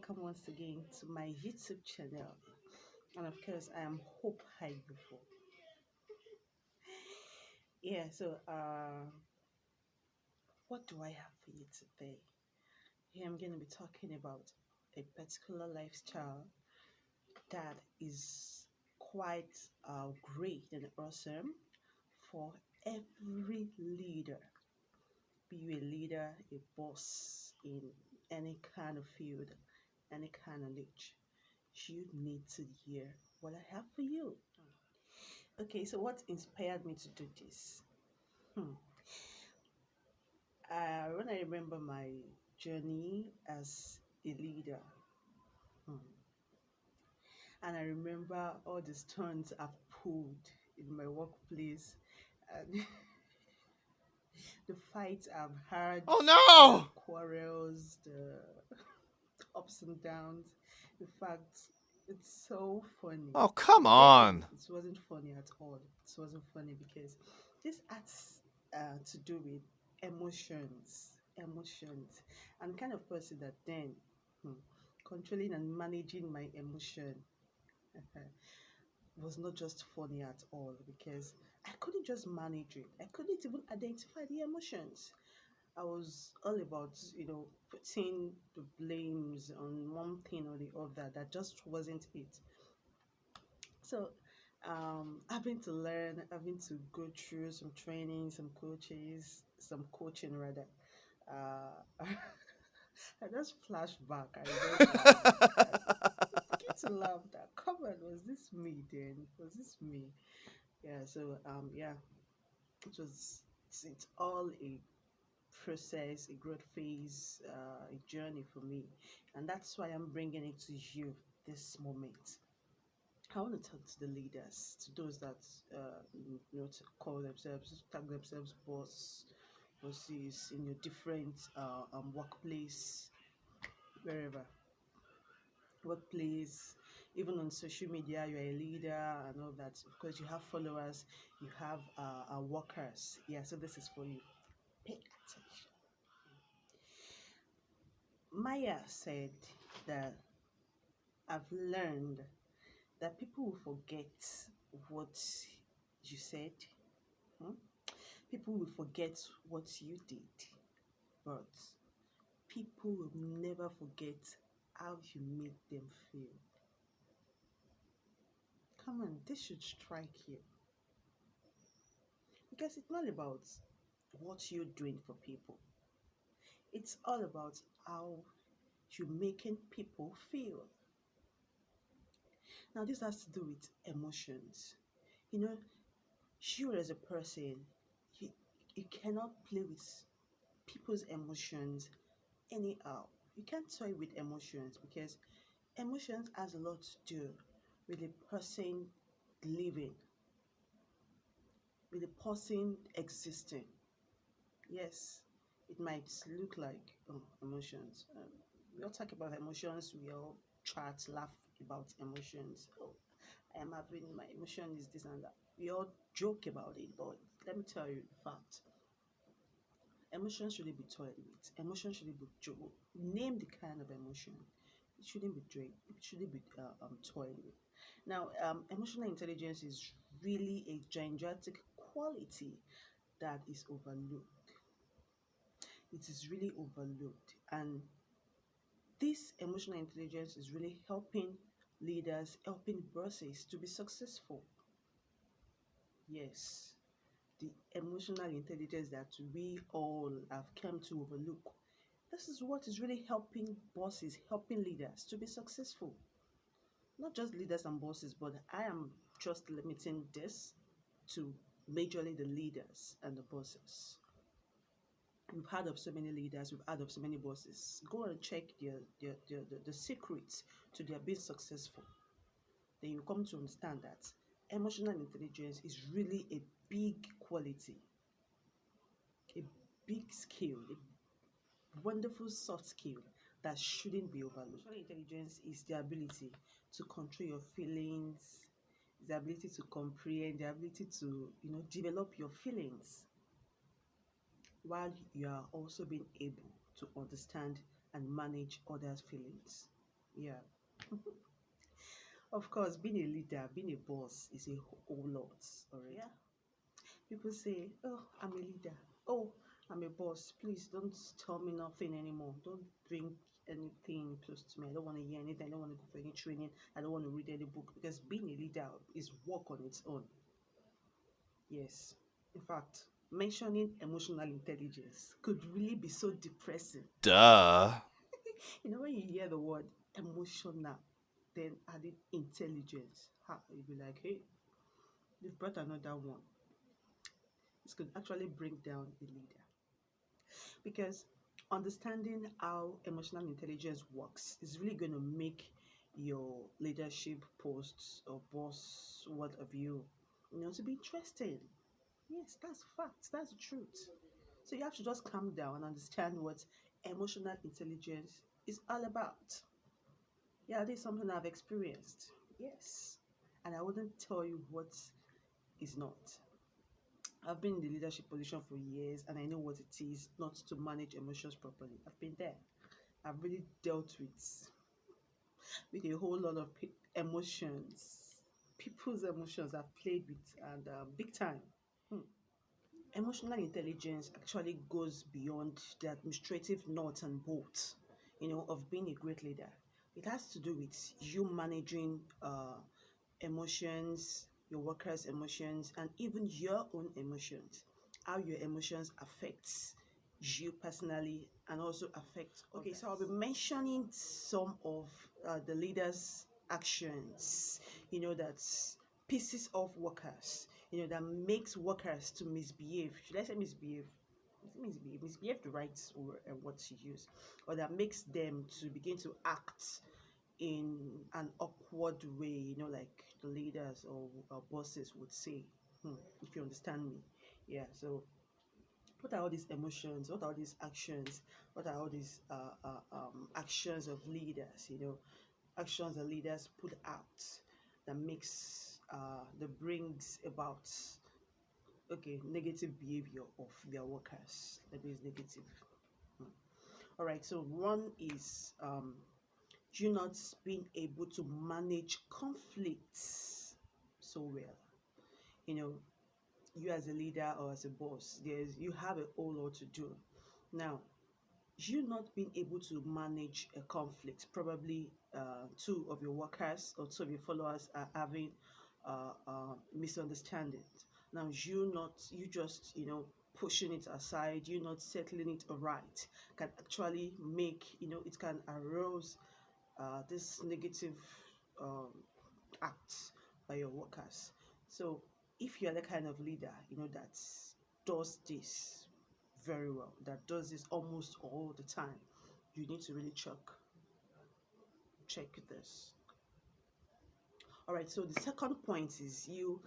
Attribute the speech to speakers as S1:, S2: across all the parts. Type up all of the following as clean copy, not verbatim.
S1: welcome once again to my YouTube channel. And of course, I am Hope High before. Yeah, what do I have for you today? Here I'm going to be talking about a particular lifestyle that is quite great and awesome for every leader. Be you a leader, a boss in any kind of field, any kind of niche. You need to hear what I have for you. Okay, so what inspired me to do this? Hmm. When I remember my journey as a leader, hmm, and I remember all the stunts I've pulled in my workplace, and the fights I've had,
S2: Oh
S1: the
S2: no!
S1: quarrels, the ups and downs. In fact, it's so funny.
S2: Oh, come
S1: Get me?
S2: on.
S1: It wasn't funny at all. It wasn't funny because this has to do with emotions. Emotions. I'm the kind of person that then hmm, controlling and managing my emotion was not just funny at all because I couldn't just manage it. I couldn't even identify the emotions. I was all about, putting the blames on one thing or the other. That just wasn't it. So, having to learn, having to go through some training, some coaching rather. Uh, I just flashed back. I remember I begin to laugh. That come on, was this me then? Was this me? Yeah. So it was. It's all a process, a growth phase, a journey for me, and that's why I'm bringing it to you this moment. I want to talk to the leaders, to those that to call themselves, tag themselves bosses in your different workplace, wherever, workplace, even on social media, you're a leader and all that. Of course, you have followers, you have workers. Yeah, so this is for you. Pay attention. Maya said that I've learned that people will forget what you said. Hmm? People will forget what you did, but people will never forget how you made them feel. Come on, this should strike you because it's not about what you're doing for people, it's all about how you're making people feel. Now, this has to do with emotions. You know, you as a person, you, you cannot play with people's emotions anyhow. You can't toy with emotions because emotions has a lot to do with the person living, with the person existing. Yes, it might look like emotions. We all talk about emotions. We all chat, laugh about emotions. Oh, I am having my emotion is this and that. We all joke about it, but let me tell you the fact. Emotions shouldn't be toyed with. Emotions shouldn't be name the kind of emotion. It shouldn't be it shouldn't be toyed with. Now, emotional intelligence is really a gigantic quality that is overlooked. It is really overlooked, and this emotional intelligence is really helping leaders, helping bosses to be successful. Yes, the emotional intelligence that we all have come to overlook. This is what is really helping bosses, helping leaders to be successful. Not just leaders and bosses, but I am just limiting this to majorly the leaders and the bosses. We've heard of so many leaders, we've heard of so many bosses. Go and check the secrets to their being successful. Then you come to understand that emotional intelligence is really a big quality, a big skill, a wonderful soft skill that shouldn't be overlooked. Emotional intelligence is the ability to control your feelings, the ability to comprehend, the ability to develop your feelings while you are also being able to understand and manage others' feelings. Yeah. Of course, being a leader, being a boss is a whole lot already. Yeah. People say, "Oh, I'm a leader. Oh, I'm a boss. Please don't tell me nothing anymore. Don't bring anything close to me. I don't want to hear anything. I don't want to go for any training. I don't want to read any book because being a leader is work on its own." Yes. In fact, mentioning emotional intelligence could really be so depressing.
S2: Duh.
S1: When you hear the word emotional, then added intelligence, you'll be like, hey, you've brought another one. This could actually bring down a leader because understanding how emotional intelligence works is really going to make your leadership posts or boss, what have you, to be interesting. Yes, that's fact. That's the truth. So you have to just calm down and understand what emotional intelligence is all about. Yeah, this is something I've experienced. Yes. And I wouldn't tell you what is not. I've been in the leadership position for years and I know what it is not to manage emotions properly. I've been there. I've really dealt with a whole lot of emotions. People's emotions I've played with and big time. Hmm. Emotional intelligence actually goes beyond the administrative nuts and bolts, of being a great leader. It has to do with you managing emotions, your workers' emotions, and even your own emotions. How your emotions affects you personally and also affect. Okay, so I'll be mentioning some of the leaders' actions. That's pieces of workers. That makes workers to misbehave. Should I say misbehave? Misbehave the right word to use, or that makes them to begin to act in an awkward way, like the leaders or bosses would say, if you understand me. Yeah, so what are all these emotions? What are all these actions? What are all these actions of leaders, actions that leaders put out that that brings about, okay, negative behavior of their workers. That is negative. Hmm. All right, so one is you not being able to manage conflicts so well. You know, you as a leader or as a boss, you have a whole lot to do. Now, you not being able to manage a conflict, probably two of your workers or two of your followers are having misunderstandings. Now, you just, pushing it aside, you not settling it right, can actually make, it can arouse this negative um, acts by your workers. So if you're the kind of leader, that does this very well, that does this almost all the time, you need to really check this. All right, so the second point is you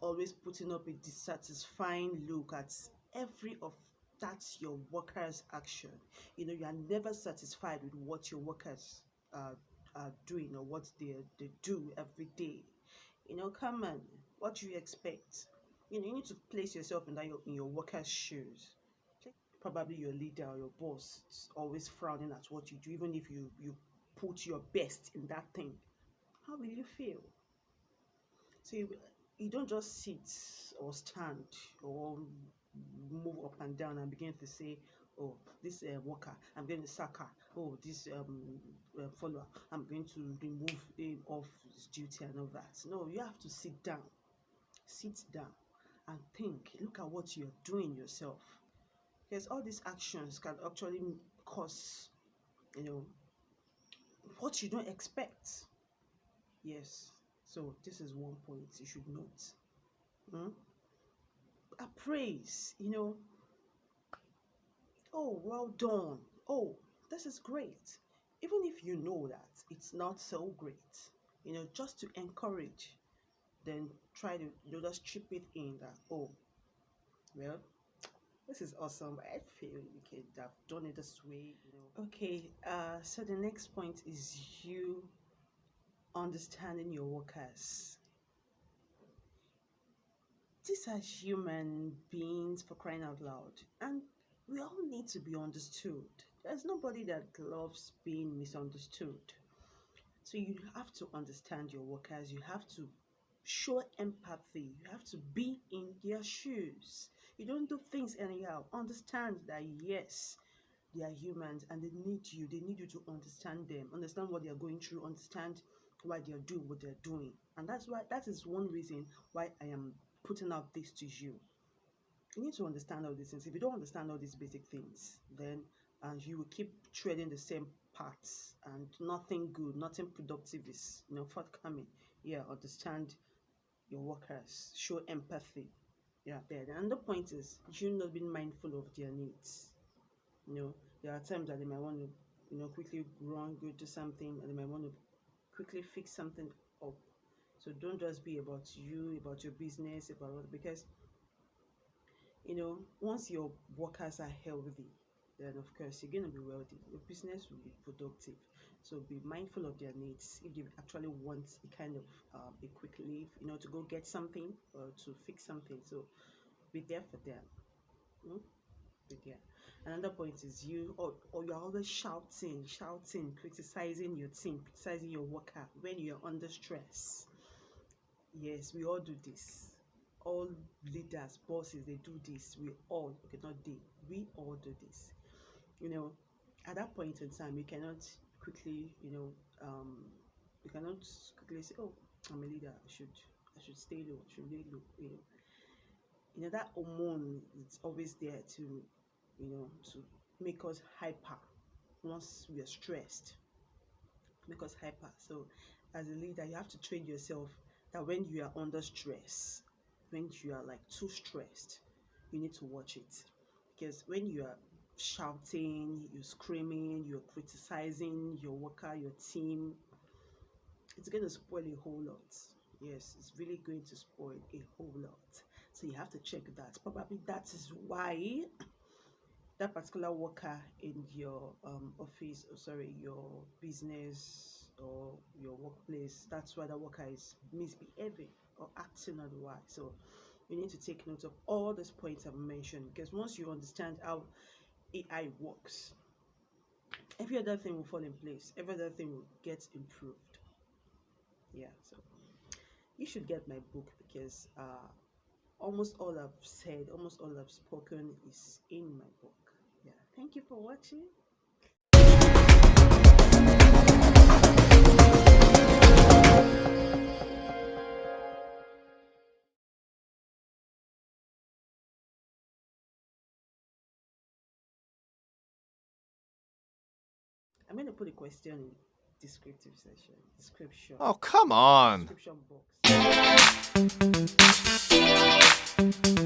S1: always putting up a dissatisfying look at every of that's your workers' action. You are never satisfied with what your workers uh, are doing or what they do every day. Come on, what do you expect? You need to place yourself in your workers' shoes. Probably your leader or your boss is always frowning at what you do, even if you put your best in that thing. How will you feel? So you don't just sit or stand or move up and down and begin to say, oh, this worker, I'm going to sack her. Oh, this follower, I'm going to remove him off his duty and all that. No, you have to sit down and think. Look at what you're doing yourself. Because all these actions can actually cause, you know, what you don't expect. Yes. So this is one point you should note. Hmm? Praise, oh, well done. Oh, this is great. Even if you know that it's not so great, just to encourage, then try to, just chip it in that, oh, well, this is awesome. I feel we could have done it this way. Okay, so the next point is you understanding your workers. These are human beings for crying out loud, and we all need to be understood. There's nobody that loves being misunderstood. So you have to understand your workers. You have to show empathy. You have to be in their shoes. You don't do things anyhow. Understand that yes, they are humans and they need you. They need you to understand them, understand what they are going through, understand why they are doing what they're doing. And that is one reason why I am putting out this to you. You need to understand all these things. If you don't understand all these basic things, then you will keep treading the same paths and nothing good, nothing productive is forthcoming. Yeah, understand your workers, show empathy. Yeah, there. And the point is you not being mindful of their needs. You know, there are times that they might want to, quickly run, go to something, and they might want to quickly fix something up. So don't just be about you, about your business, about what, because once your workers are healthy, then of course you're going to be wealthy. Your business will be productive. So be mindful of their needs. If they actually want a kind of a quick leave, to go get something or to fix something, so be there for them. Mm? Be there. Another point is or you're always shouting, criticizing your team, criticizing your worker when you're under stress. Yes, we all do this. All leaders, bosses, they do this. We all, okay, not they, we all do this. You know, at that point in time, you cannot quickly, you cannot quickly say, "Oh, I'm a leader. I should stay low. I should lay low." That hormone is always there to make us hyper once we are stressed, make us hyper. So, as a leader, you have to train yourself that when you are under stress, when you are like too stressed, you need to watch it. Because when you are shouting, you're screaming, you're criticizing your worker, your team, it's going to spoil a whole lot. Yes, it's really going to spoil a whole lot. So you have to check that. Probably that is why that particular worker in your office, or sorry, your business or your workplace, that's why that worker is misbehaving or acting otherwise. So you need to take note of all these points I've mentioned, because once you understand how AI works, every other thing will fall in place, every other thing will get improved. Yeah, so you should get my book, because almost all I've said, almost all I've spoken is in my book. Yeah, thank you for watching. I'm going to put a question in descriptive section, description,
S2: Oh, come on.
S1: description box.